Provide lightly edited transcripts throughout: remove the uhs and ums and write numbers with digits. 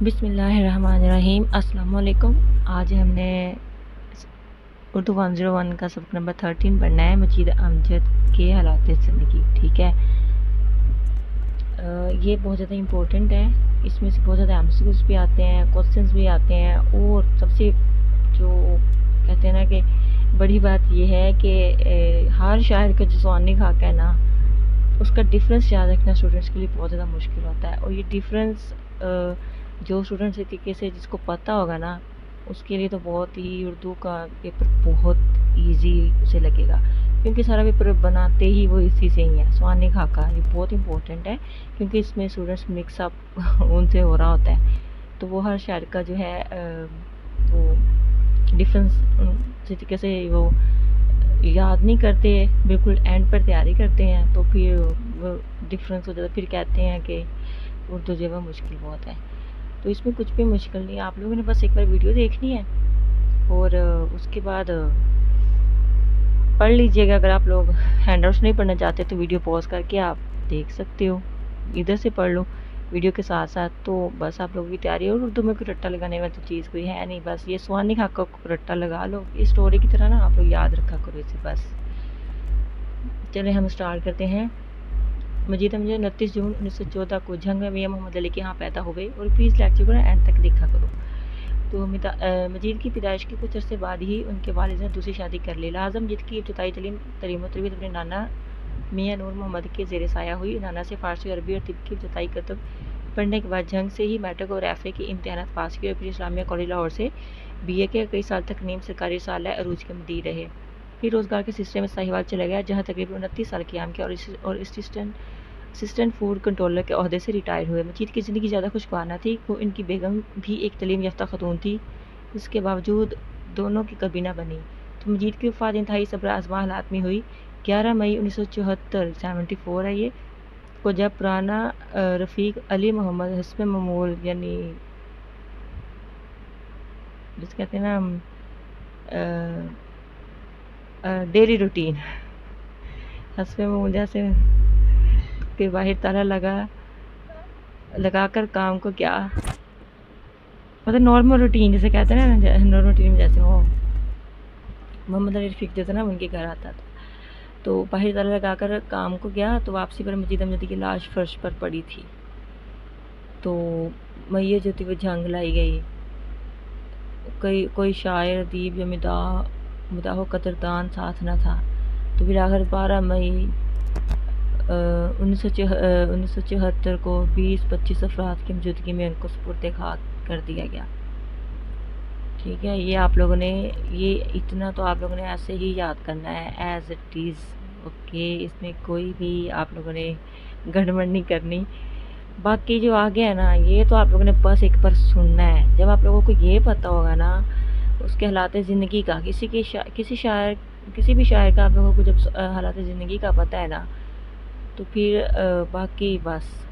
बिस्मिल्लाहिर्रहमानिर्रहीम। अस्सलाम वालेकुम। आज हमने उर्दू 101 का सबक नंबर 13 पढ़ना है, मजीद अमजद के हालात ज़िंदगी। ठीक है, ये बहुत ज़्यादा इम्पोर्टेंट है। इसमें से बहुत ज़्यादा एमसीक्यूज़ भी आते हैं, क्वेश्चंस भी आते हैं, और सबसे जो कहते हैं ना कि बड़ी बात यह है कि हर शायर का जो ज़बानी खाका है ना, उसका डिफरेंस याद रखना स्टूडेंट्स के लिए बहुत ज़्यादा मुश्किल होता है। और ये डिफरेंस जो स्टूडेंट्स इस तरीके से जिसको पता होगा ना, उसके लिए तो बहुत ही उर्दू का पेपर बहुत इजी उसे लगेगा, क्योंकि सारा पेपर बनाते ही वो इसी से ही है। ज़बानी खाका ये बहुत इंपॉर्टेंट है, क्योंकि इसमें स्टूडेंट्स मिक्सअप उनसे हो रहा होता है, तो वो हर शायर का जो है वो डिफरेंस इस तरीके से वो याद नहीं करते, बिल्कुल एंड पर तैयारी करते हैं, तो फिर वो डिफरेंस हो जाता है। फिर कहते हैं कि उर्दू जो है मुश्किल बहुत है। तो इसमें कुछ भी मुश्किल नहीं है, आप लोगों ने बस एक बार वीडियो देखनी है और उसके बाद पढ़ लीजिएगा। अगर आप लोग हैंडआउट्स नहीं पढ़ना चाहते तो वीडियो पॉज करके आप देख सकते हो, इधर से पढ़ लो वीडियो के साथ साथ। तो बस आप लोगों की तैयारी है। और उर्दू में कोई रट्टा लगाने वाली तो चीज़ कोई है नहीं, बस ये ज़बानी खाका को रट्टा लगा लो, ये स्टोरी की तरह ना आप लोग याद रखा करो इसे बस। चले हम स्टार्ट करते हैं। मजीद अमजद 29 जून 1914 को जंग में मियां मोहम्मद अली के यहाँ पैदा हो गए, और प्लीज़ लेक्चर को एंड तक देखा करो। तो मजीद की पैदाइश के कुछ अर्से बाद ही उनके वालिद ने दूसरी शादी कर ली। लाजम मजीद की इब्तदाई तलीम तरबियत अपने नाना मियां नूर मोहम्मद के ज़ेर साया हुई। नाना से फ़ारसी, अरबी और तिब की इब्तदाई कुतुब पढ़ने के बाद जंग से ही मैट्रिक और एफ.ए. के इम्तिहानात पास किए, और फिर इस्लामिया कॉलेज लाहौर से बीए के कई साल तक नीम सरकारी साल अरूज के मदीर रहे। फिर रोज़गार के सिलसिले में साहिवाल चला गया, जहाँ तकरीबन 29 साल क़याम किया, और असिस्टेंट फूड कंट्रोलर के ओहदे से रिटायर हुए। मजीद की ज़िंदगी ज़्यादा खुशगवार न थी। वो इनकी बेगम भी एक तलीम याफ्ता खतून थी, इसके बावजूद दोनों की कभी ना बनी। तो मजीद की वफ़ात इंतहाई सब्र आज़मा हालात में हुई 11 मई 1974 74 है ये को, जब पुराना रफ़ीक अली मोहम्मद हस्ब ममूल, यानी जिस कहते हैं ना डेली रूटीन हस्ब ममूल जैसे के बाहर ताला लगाकर काम को क्या मतलब नॉर्मल रूटीन जैसे कहते हैं ना, नॉर्मल रूटीन में जैसे हो मोहम्मद अली रफ़ीक जो था ना उनके घर आता था, तो बाहर ताला लगाकर काम को गया, तो वापसी पर मजीद अमजदी की लाश फर्श पर पड़ी थी। तो मैयत जो थी वो जंग लाई गई। कोई शायर, अदीब या मदाह कदरदान साथ न था। तो फिर आखिर 12 मई 1974 को 20-25 अफराद की मौजूदगी में उनको सुपुर्द खाक कर दिया गया। ठीक है, ये आप लोगों ने ये इतना तो आप लोगों ने ऐसे ही याद करना है एज इट इज़। ओके, इसमें कोई भी आप लोगों ने गड़बड़ नहीं करनी। बाकी जो आगे है ना, ये तो आप लोगों ने बस एक बार सुनना है। जब आप लोगों को ये पता होगा ना उसके हालात ज़िंदगी का, किसी भी शायर का आप लोगों को जब हालात ज़िंदगी का पता है ना, तो फिर बाकी बस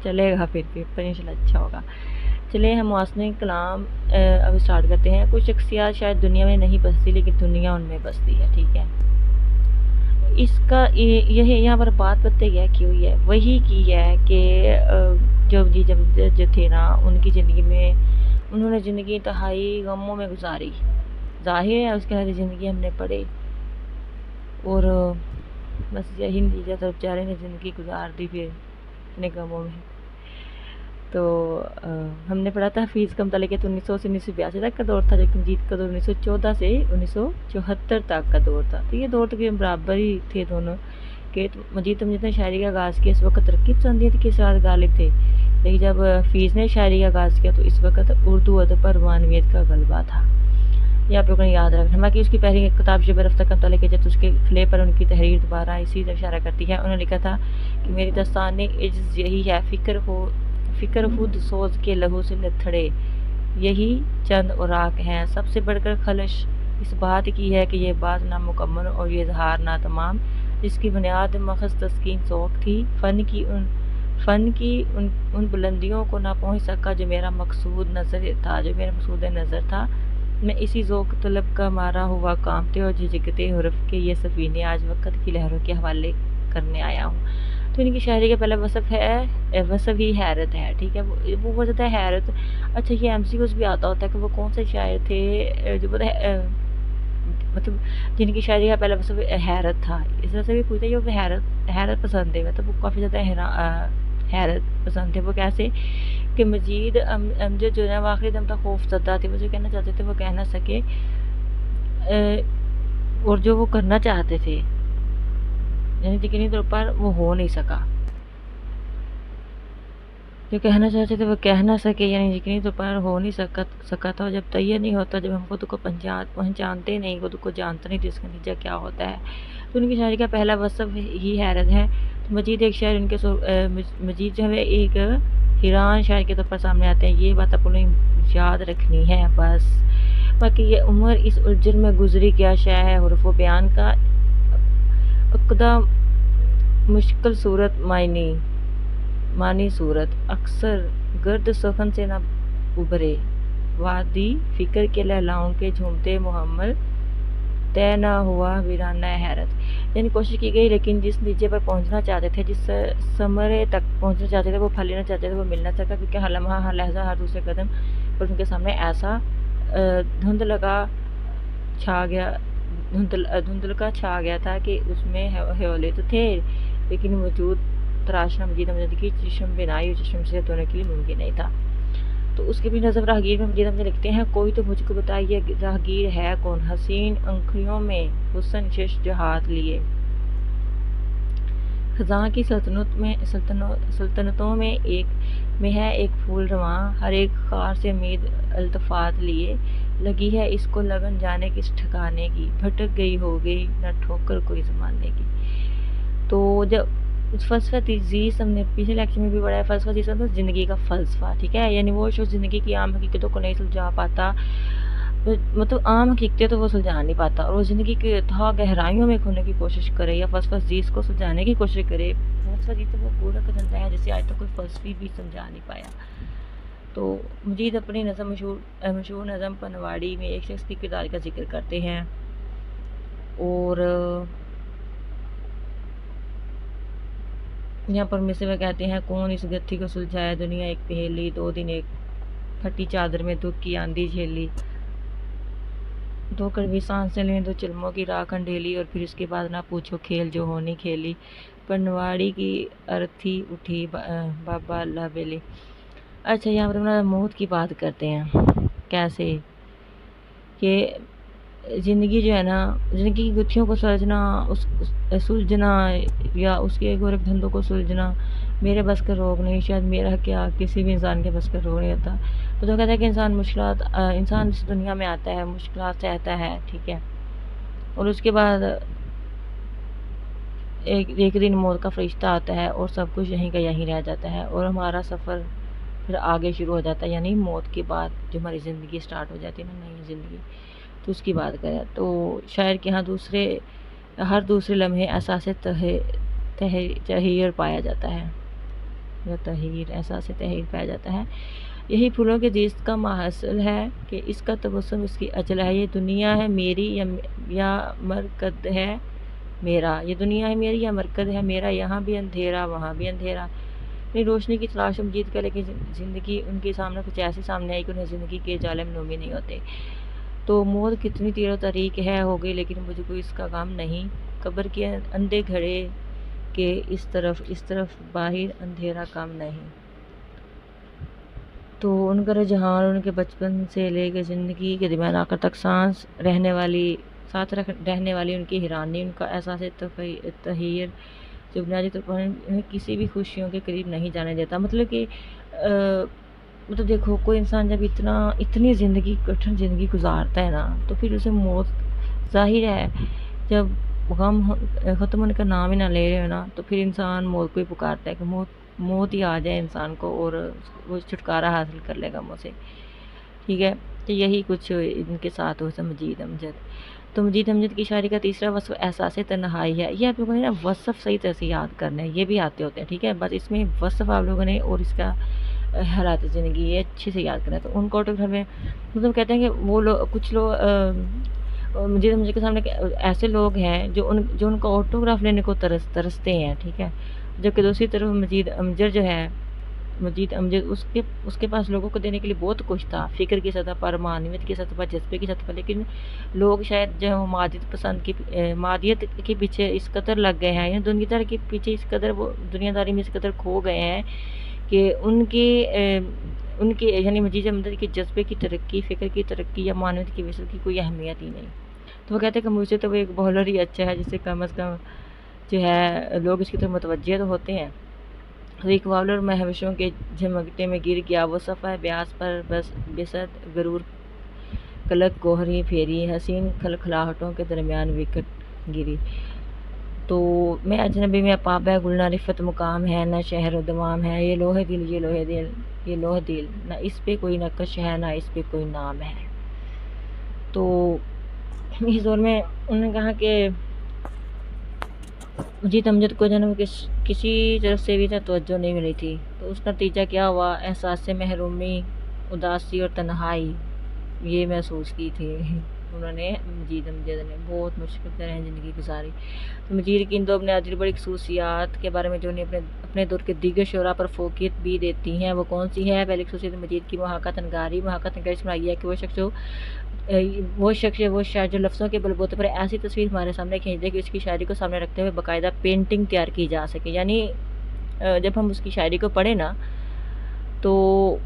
चलेगा, फिर पेपर इंशाल्लाह अच्छा होगा। चलिए हम मुआसने कलाम अब स्टार्ट करते हैं। कुछ शख्सियात शायद दुनिया में नहीं बसती, लेकिन दुनिया उनमें बसती है। ठीक है, इसका यही यहाँ पर बात पता क्या की हुई है, वही की है कि जब थे ना उनकी ज़िंदगी में, उन्होंने ज़िंदगी इंतहाई गमों में गुजारी। ज़ाहिर है उसके सारी ज़िंदगी हमने पढ़े, और बस यही नतीजा था, बेचारे ने ज़िंदगी गुजार दी फिर इतने गमों में। तो हमने पढ़ा था हफीज़ का मुतालिक 1900 से 1982 तक का दौर था, जबकि मजीद का दौर 1914 से 1974 तक का दौर था। तो ये दौर तकरीबन बराबर ही थे दोनों के। तो मजीद ने शायरी का आगाज़ किया, इस वक्त तरक्की पसंदियत के साथ गालिब थे, लेकिन जब हफीज़ ने शायरी का आगाज़ किया तो इस वक्त उर्दू अदब पर रूहानियत का गलबा था। ये आप लोगों ने याद रखना। बाकी उसकी पहली किताब शब रफ्ता का मुतालिक जब उसके खिले पर उनकी तहरीर दोबारा इसी तरफ इशारा करती है। उन्होंने लिखा था कि मेरी दास्तान इज्ज़ यही है, फ़िक्र खुद सोच के लहू से लथड़े, यही चंद औराक हैं। सबसे बढ़कर खलश इस बात की है कि ये बात नामुकम्मल और ये इजहार ना तमाम, जिसकी बुनियाद महज़ तस्कीन ज़ौक़ थी। फ़न की उन बुलंदियों को ना पहुँच सका जो मेरा मकसूद नज़र था। मैं इसी ज़ौक़ तलब का मारा हुआ कामते और झिझकते हुर्फ़ के ये सफ़ीने आज वक़्त की लहरों के हवाले करने आया हूँ। तो تو ان کی شاعری کا پہلا وصف ہی حیرت ہے، ٹھیک ہے، وہ ہو جاتا ہے حیرت۔ اچھا یہ ایم سی کیوز بھی آتا ہوتا ہے کہ وہ کون سے شاعر تھے جو مطلب جن کی شاعری کا پہلا وصف حیرت تھا، اس طرح سے بھی پوچھتا ہے کہ وہ حیرت پسند ہے، مطلب وہ کافی زیادہ حیرت پسند تھے۔ وہ کیسے کہ مجید امجد جو ہے وہ آخری دم تک خوف زدہ تھے، وہ جو کہنا چاہتے تھے وہ کہہ نہ سکے، اور جو وہ کرنا چاہتے تھے یعنی یقینی طور پر وہ ہو نہیں سکا، جو کہنا چاہتے تھے وہ کہہ نہ سکے، یعنی یقینی طور پر ہو نہیں سکا تھا، جب تیار نہیں ہوتا، جب ہم خود کو پہچانتے نہیں، خود کو جانتے نہیں تو اس کا نتیجہ کیا ہوتا ہے۔ تو ان کی شاعری کا پہلا وصف ہی حیرت ہے۔ تو مجید ایک شاعر مجید جو ہے ایک حیران شاعر کے طور پر سامنے آتے ہیں، یہ بات آپ کو یاد رکھنی ہے بس۔ باقی یہ عمر اس الجھن میں گزری کیا شے ہے، حروف و بیان کا عقدہ مشکل صورت معنی صورت اکثر گرد سخن سے نہ ابھرے، وادی فکر کے لہلاؤں کے جھومتے محمل طے نہ ہوا ویرانہ حیرت، یعنی کوشش کی گئی لیکن جس نتیجے پر پہنچنا چاہتے تھے، جس ثمرے تک پہنچنا چاہتے تھے، وہ پھل لینا چاہتے تھے، وہ مل نہ سکا، کیونکہ ہر لمحہ ہر لحظہ ہر دوسرے قدم پر ان کے سامنے ایسا دھندلکا چھا گیا تھا کہ اس میں ہیولے تو تھے لیکن وجود تراشنا مجید امجد کی چشم بینائی اور چشم سے ہونے کے لیے ممکن نہیں تھا۔ تو اس کے بھی نظم راہگیر میں مجید امجد لکھتے ہیں، کوئی تو مجھ کو بتائیے راہگیر ہے کون، حسین آنکھیوں میں حسن شش جہات لیے، خزاں کی سلطنتوں میں ہے ایک پھول رواں، ہر ایک خار سے امید التفات لیے، لگی ہے اس کو لگن جانے کس ٹھکانے کی، بھٹک گئی ہو گئی نہ ٹھوکر کوئی زمانے کی۔ تو جب فلسفہ زیست ہم نے پچھلے لیکچر میں بھی پڑھا ہے، فلسفہ زیست مطلب زندگی کا فلسفہ، ٹھیک ہے، یعنی وہ شخص زندگی کی عام حقیقتوں کو نہیں سلجھا پاتا، مطلب عام حقیقتیں تو وہ سلجھا نہیں پاتا، اور وہ زندگی کے تہا گہرائیوں میں کھونے کی کوشش کرے یا فلسفہ زیست کو سلجھانے کی کوشش کرے۔ فلسفہ زیست وہ پورا کا جنتا ہے جسے آج تک کوئی فلسفی بھی سمجھا نہیں پایا۔ تو مجید اپنی مشہور نظم پنواڑی میں ایک شخص کی کردار کا ذکر کرتے ہیں، اور یہاں پر میں سے وہ کہتے ہیں، کون اس گتھی کو سلجھائے دنیا ایک پہیلی، 2 دن ایک پھٹی چادر میں دکھ کی آندھی جھیلی، 2 کڑوی سانسیں لیں 2 چلموں کی راہ انڈھیلی، اور پھر اس کے بعد نہ پوچھو کھیل جو ہونی کھیلی، پنواڑی کی ارتھی اٹھی بابا اللہ بیلی۔ اچھا یہاں پر ہم موت کی بات کرتے ہیں، کیسے کہ زندگی جو ہے نا، زندگی کی گتھیوں کو سلجھنا یا اس کے گورکھ دھندوں کو سلجھنا میرے بس کا روگ نہیں، شاید میرا کیا کسی بھی انسان کے بس کا روگ نہیں ہوتا۔ تو کہتا ہے کہ انسان اس دنیا میں آتا ہے، مشکلات سہتا ہے، ٹھیک ہے، اور اس کے بعد ایک دن موت کا فرشتہ آتا ہے اور سب کچھ یہیں کا یہیں رہ جاتا ہے، اور ہمارا سفر پھر آگے شروع ہو جاتا ہے، یعنی موت کے بعد جو ہماری زندگی سٹارٹ ہو جاتی ہے نا، نئی زندگی، تو اس کی بات کریں تو شاعر کے ہاں ہر دوسرے لمحے احساس تحیر پایا جاتا ہے، یا احساس تحیر پایا جاتا ہے، یہی پھولوں کے زیست کا محصل ہے کہ اس کا تبسم اس کی اجل ہے، یہ دنیا ہے میری یا مرکد ہے میرا، یہ دنیا ہے میری یا مرکز ہے میرا، یہاں بھی اندھیرا وہاں بھی اندھیرا، اپنی روشنی کی تلاش مجید کا، لیکن زندگی ان کے سامنے کچھ ایسی سامنے آئی کہ انہیں زندگی کے جالے میں نومی نہیں ہوتے۔ تو موت کتنی تیر و تاریک ہے ہو گئی، لیکن مجھے کوئی اس کا غم نہیں، قبر کے اندھے گھڑے کہ اس طرف باہر اندھیرا کم نہیں۔ تو ان کا رجحان ان کے بچپن سے لے کے زندگی کے درمیان آخر تک ساتھ رہنے والی ان کی حیرانی، ان کا احساس تحیر جو بنیادی طور پر انہیں کسی بھی خوشیوں کے قریب نہیں جانے دیتا۔ مطلب کہ مطلب دیکھو کوئی انسان جب اتنی کٹھن زندگی گزارتا ہے نا، تو پھر اسے موت ظاہر ہے جب غم ختم ہونے کا نام ہی نہ لے رہے ہو نا، تو پھر انسان موت کو ہی پکارتا ہے کہ موت ہی آ جائے انسان کو اور وہ چھٹکارا حاصل کر لے غموں سے، ٹھیک ہے۔ تو یہی کچھ ان کے ساتھ ہو مجید امجد۔ تو مجید امجد کی شاعری کا تیسرا وصف احساس تنہائی ہے، یہ آپ لوگوں نے نا وصف صحیح طرح سے یاد کرنا ہے، یہ بھی آتے ہوتے ہیں، ٹھیک ہے، بس اس میں وصف آپ لوگوں نے اور اس کا حالات زندگی یہ اچھے سے یاد کرنا ہے۔ تو ان کو آٹوگراف میں مطلب کہتے ہیں کہ وہ کچھ لوگ مجید امجد کے سامنے ایسے لوگ ہیں جو ان کا آٹوگراف لینے کو ترستے ہیں، ٹھیک ہے، जबकि दूसरी तरफ मजीद अमजद उसके पास लोगों को देने के लिए बहुत कुछ था, फ़िक्र की सतह पर, मानवियत की सतह पर, जज्बे की सतह पर, लेकिन लोग शायद जो मादियत के पीछे इस कदर लग गए हैं, या दुनियादारी के पीछे इस कदर, वो दुनियादारी में इस कदर खो गए हैं कि उनके यानी मजीद अमजद के जज्बे की तरक्की, फ़िक्र की तरक्की या मानवियत की वसअत की कोई अहमियत ही नहीं। तो वो कहते हैं कि मुझे तो वो एक बॉलर ही अच्छा है, जिससे कम अज़ कम जो है लोग इसकी तरफ मुतवज्जे तो होते हैं। तो एक बॉलर महविशों के झमकते में गिर गया, वो सफ़ा ब्यास पर बस बेसद गरूर कलक गोहरी फेरी, हसीन खलखलाहटों के दरमियान विकेट गिरी। तो मैं अजनबी में पाप है, गुलना रिफत मुकाम है, न शहर दमाम है, ये लोहे दिल, ये लोहे दिल, ये लोहे दिल, न इस पे कोई नक्श है, न इस पे कोई नाम है। तो इस दौर में उन्होंने कहा कि मजीद अमजद को जन्म किसी तरफ से भी तवज्जो नहीं मिली थी, तो उसका नतीजा क्या हुआ? एहसास महरूमी, उदासी और तन्हाई ये महसूस की थी उन्होंने। मजीद अमजद ने बहुत मुश्किल तरह ज़िंदगी गुजारी। तो मजीद की इन दो बुनियादी बड़ी खसूसियात के बारे में जो उन्हें अपने दौर के दीगर शोरा पर फोकियत भी देती हैं, वो कौन सी है? पहली खसूसियत मजीद की मुहाकत नगारी इसमें आई है कि वो शायर जो लफ्ज़ों के बलबूते पर ऐसी तस्वीर हमारे सामने खींच दे कि उसकी शायरी को सामने रखते हुए बाकायदा पेंटिंग तैयार की जा सके। यानी जब हम उसकी शायरी को पढ़ें ना, तो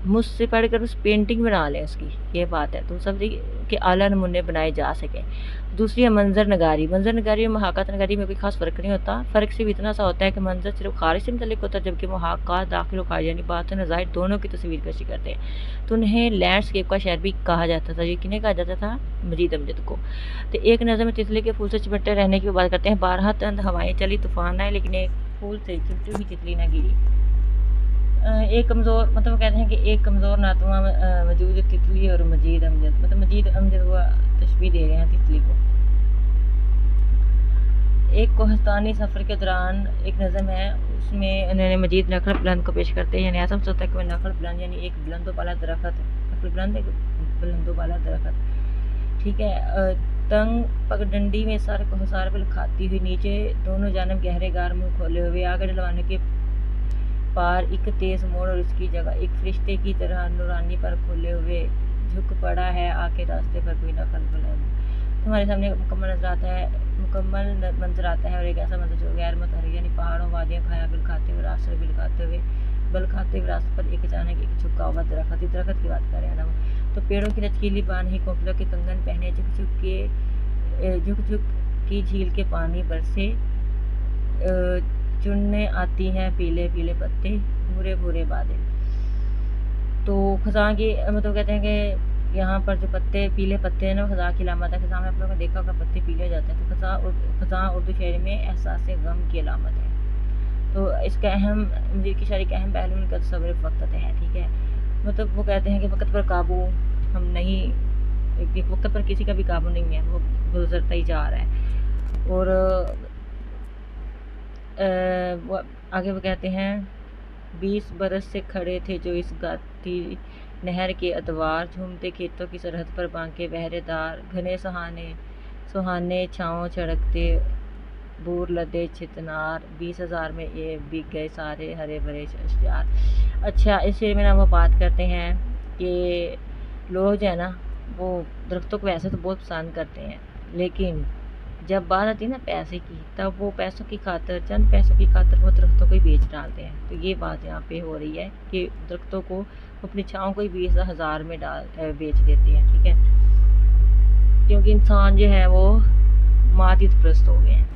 मुझसे पढ़कर उस पेंटिंग बना लें उसकी, ये बात है। तो समझिए कि आला नमूने बनाए जा सकें। दूसरी है मंज़र नगारी और मुहाकत नगारी में कोई ख़ास फ़र्क नहीं होता। फ़र्क सिर्फ इतना सा होता है कि मंज़र सिर्फ ख़ारिज से मुतल्लिक़ होता है, जबकि मुहाक़ात दाखिल और ख़ारिज यानी बातिन और ज़ाहिर दोनों की तस्वीर कशी करते हैं। तो उन्हें लैंडस्केप का शायर भी कहा जाता था। ये किन्हें कहा जाता था? मजीद अमजद को। तो एक नज़र में तितली के फूल से चिमटे रहने की बात करते हैं। 12 तंद हवाएं चली, तूफ़ान आए, लेकिन एक फूल से चिमटी हुई तितली ना गिरी। एक कमज़ोर, मतलब वो कहते हैं कि एक कमज़ोर नातवा वजूद तितली और मजीद अमजद, मतलब मजीद अमजद वो तशबीह दे रहे हैं तितली को। एक कोहस्तानी सफ़र के दौरान एक नज़म है, उसमें उन्होंने मजीद नखल बुलंद को पेश करते हैं। यानी ऐसा सोचता है कि नखल बुलंद यानी एक बुलंदोबाला दरख्त, नखल बुलंद एक बुलंदोबाला दरख्त, ठीक है। तंग पगडंडी में सर को हसार पर खाती हुई नीचे दोनों जानब गहरे गार मुँह खोले हुए, आगे डलवाने के पार एक तेज़ मोड़ और इसकी जगह एक फरिश्ते की तरह नूरानी पर खोले हुए झुक पड़ा है आके रास्ते पर कोई नखल बुलंद। तुम्हारे सामने मुकम्मल मंजर आता है और एक ऐसा मंजर जो गैर मुतहर्रिक यानी पहाड़ों, वादियाँ, खाया बिल खाते हुए, रास्ते बिल खाते हुए रास्ते पर एक अचानक एक झुका हुआ दरख्त की बात कर रहे हैं ना वो। तो पेड़ों की लचकीली बान ही कोपलों के कंगन पहने झुक की झील के पानी बरसे चुनने आती हैं पीले पीले पत्ते, भूरे भूरे बादल। तो खज़ां की मतलब कहते हैं कि यहाँ पर जो पीले पत्ते हैं ना, खज़ां की अलामत है। खज़ां में आप लोगों ने देखा होगा पत्ते पीले हो जाते हैं। तो खज़ां उर्दू शायरी में एहसास गम की अलामत है। तो इसका मजीद की शायरी का अहम पहलू उनका तसव्वुर वक़्त है, ठीक है। मतलब वो कहते हैं कि वक़्त पर काबू हम नहीं, वक़्त पर किसी का भी काबू नहीं है, वो गुजरता ही जा रहा है। और वो आगे वो कहते हैं 20 बरस से खड़े थे जो इस गाती नहर के अतवार, झूमते खेतों की सरहद पर बांके पहरेदार, घने सुहाने छाँव छिड़कते बूर लदे चितनार, 20,000 में ये बिक गए सारे हरे भरे अशजार। अच्छा, इस शेर में ना वो बात करते हैं कि लोग जो है ना वो दरख्तों को वैसे तो बहुत पसंद करते हैं, लेकिन जब बात आती है ना पैसे की, तब वो पैसों की खातिर, चंद पैसों की खातिर वो दरख्तों को ही बेच डालते हैं। तो ये बात यहाँ पे हो रही है कि दरख्तों को अपनी छाँव को ही 20,000 में बेच देते हैं, ठीक है, क्योंकि इंसान जो है वो मादियत प्रस्त हो गए हैं।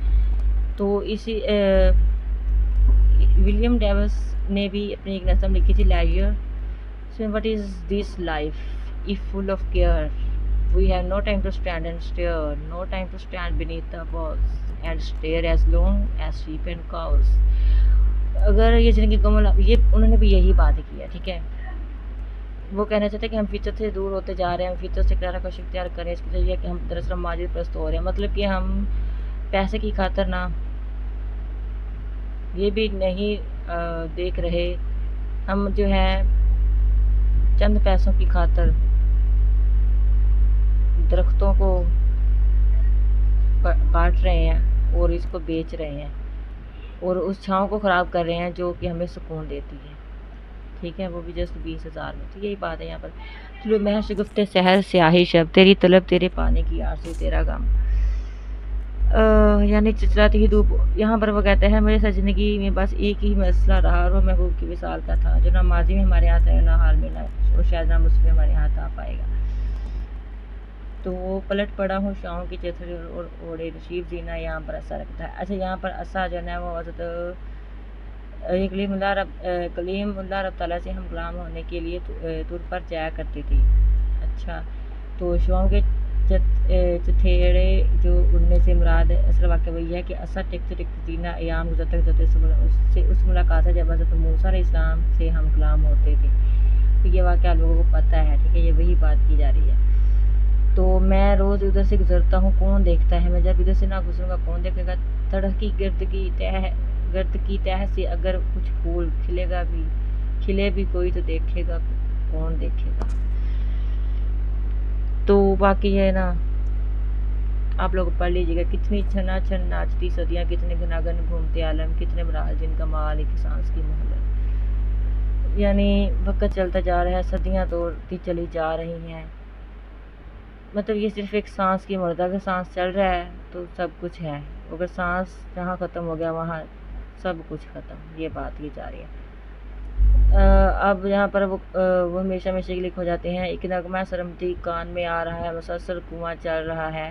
तो इसी विलियम डेविस ने भी अपनी एक नज़म लिखी थी leisure. So what is this life if full of care, we have no time to stand and stare, no time to stand beneath the walls and stare as long as sheep and cows। अगर ये ज़िंदगी कमल, ये उन्होंने भी यही बात की है, ठीक है। वो कहना चाहते हैं कि हम फितरत से दूर होते जा रहे हैं, हम फितरत से किनारा कश इख्तियार करें, इसके जरिए कि हम दरअसल माजिद प्रस्त हो रहे हैं। मतलब कि हम पैसे की खातिर ना ये भी नहीं देख रहे, हम जो है चंद पैसों की खातिर दरख्तों को काट रहे हैं और इसको बेच रहे हैं। اور اس چھاؤں کو خراب کر رہے ہیں جو کہ ہمیں سکون دیتی ہے، ٹھیک ہے، وہ بھی جسٹ 20,000 میں۔ تو یہی بات ہے یہاں پر۔ چلو میں شگفتے سحر سیاہی شب، تیری طلب تیرے پانے کی آرزو تیرا غم، یعنی چچراتی ہی دھوپ۔ یہاں پر وہ کہتے ہیں میرے زندگی میں بس ایک ہی مسئلہ رہا، روح محبوب کی وصال کا تھا، جو نہ ماضی میں ہمارے ہاتھ ہے نہ حال میں، نہ اور شاید نہ مجھ میں ہمارے ہاتھ آ پائے گا۔ تو وہ پلٹ پڑا ہوں شاہوں کی چتری اور اوڑے نشیب زینہ یہاں پر ایسا رکھتا ہے۔ اچھا یہاں پر ایسا جو ہے وہ حضرت کلیم اللہ رب تعالیٰ سے ہم کلام ہونے کے لیے تر پر جایا کرتی تھی۔ اچھا تو شاہوں کے چتھیڑے جو اڑنے سے مراد اصل واقعہ وہی ہے کہ اسا ٹکتے ٹکتے زینہ ایام گزرتے گزرتے اس ملاقات سے جب حضرت موسیٰ علیہ السلام سے ہم کلام ہوتے تھے۔ تو یہ واقعہ لوگوں کو پتہ ہے، ٹھیک ہے، یہ وہی بات کی جا رہی ہے۔ تو میں روز ادھر سے گزرتا ہوں کون دیکھتا ہے، میں جب ادھر سے نہ گزروں گا کون دیکھے گا، تڑک کی گرد کی تہ سے اگر کچھ پھول کھلے بھی کوئی تو دیکھے گا کون دیکھے گا۔ تو باقی ہے نا، آپ لوگ پڑھ لیجیے گا۔ کتنی چھنا چھن ناچتی صدیاں، کتنے گھناگن گھومتے عالم، کتنے مراحل جن کا مال ایک سانس کی مہلت۔ یعنی وقت چلتا جا رہا ہے، صدیاں دوڑتی چلی جا رہی ہیں، مطلب یہ صرف ایک سانس کی مہلت۔ اگر سانس چل رہا ہے تو سب کچھ ہے، اگر سانس جہاں ختم ہو گیا وہاں سب کچھ ختم، یہ بات کی جا رہی ہے۔ اب یہاں پر وہ ہمیشہ ہمیشہ کے لیے کھو جاتے ہیں۔ ایک نغمہ سرمدی کان میں آ رہا ہے، مسلسل کنواں چل رہا ہے،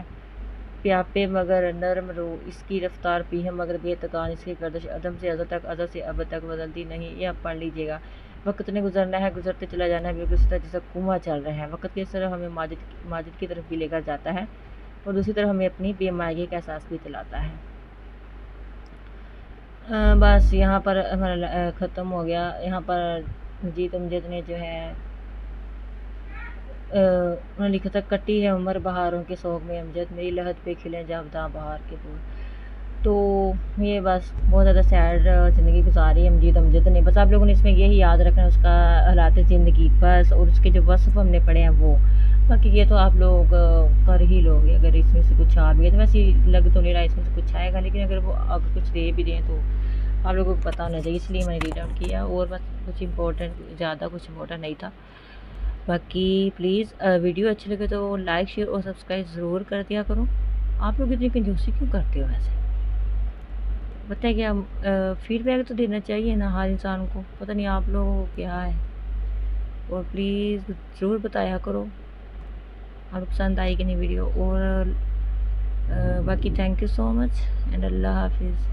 پیاپے مگر نرم رو، اس کی رفتار پیہم مگر بے تکان، اس کی گردش عدم سے ازل تک ازل سے ابد تک بدلتی نہیں۔ یہ آپ پڑھ لیجیے گا۔ وقت نے گزرنا ہے، گزرتے چلا جانا ہے، بالکل اسی طرح جیسا کنواں چل رہا ہے۔ وقت کس طرح ہمیں ماجد کی طرف بھی لے کر جاتا ہے اور دوسری طرف ہمیں اپنی بے مائگی کا احساس بھی دلاتا ہے۔ بس یہاں پر ہمارا ختم ہو گیا۔ یہاں پر جیت امجد نے جو ہے انہوں نے لکھا تھا، کٹی ہے عمر بہاروں کے سوگ میں امجد، میری لحد پہ کھلیں جاوداں بہار کے پھول۔ تو یہ بس بہت زیادہ سیڈ زندگی گزاری امجد نے۔ بس آپ لوگوں نے اس میں یہی یاد رکھنا ہے، اس کا حالات زندگی بس، اور اس کے جو وصف ہم نے پڑھے ہیں وہ، باقی یہ تو آپ لوگ کر ہی لوگے اگر اس میں سے کچھ آ بھی گیا تو۔ ویسے لگ تو نہیں رہا اس میں سے کچھ آئے گا، لیکن اگر وہ اگر کچھ دے بھی دیں تو آپ لوگوں کو پتہ ہونا چاہیے، اس لیے میں نے ریڈ آؤٹ کیا، اور بس کچھ زیادہ کچھ امپورٹنٹ نہیں تھا۔ باقی پلیز ویڈیو اچھی لگے تو لائک شیئر اور سبسکرائب ضرور کر دیا کرو۔ آپ لوگ اتنی کنجوسی کیوں کرتے ہو ویسے؟ بتائیں کیا فیڈ بیک تو دینا چاہیے نا ہر انسان کو، پتہ نہیں آپ لوگوں کو کیا ہے۔ اور پلیز ضرور بتایا کرو آپ کو پسند آئی کہ نہیں ویڈیو۔ اور باقی thank you so much and اللہ حافظ۔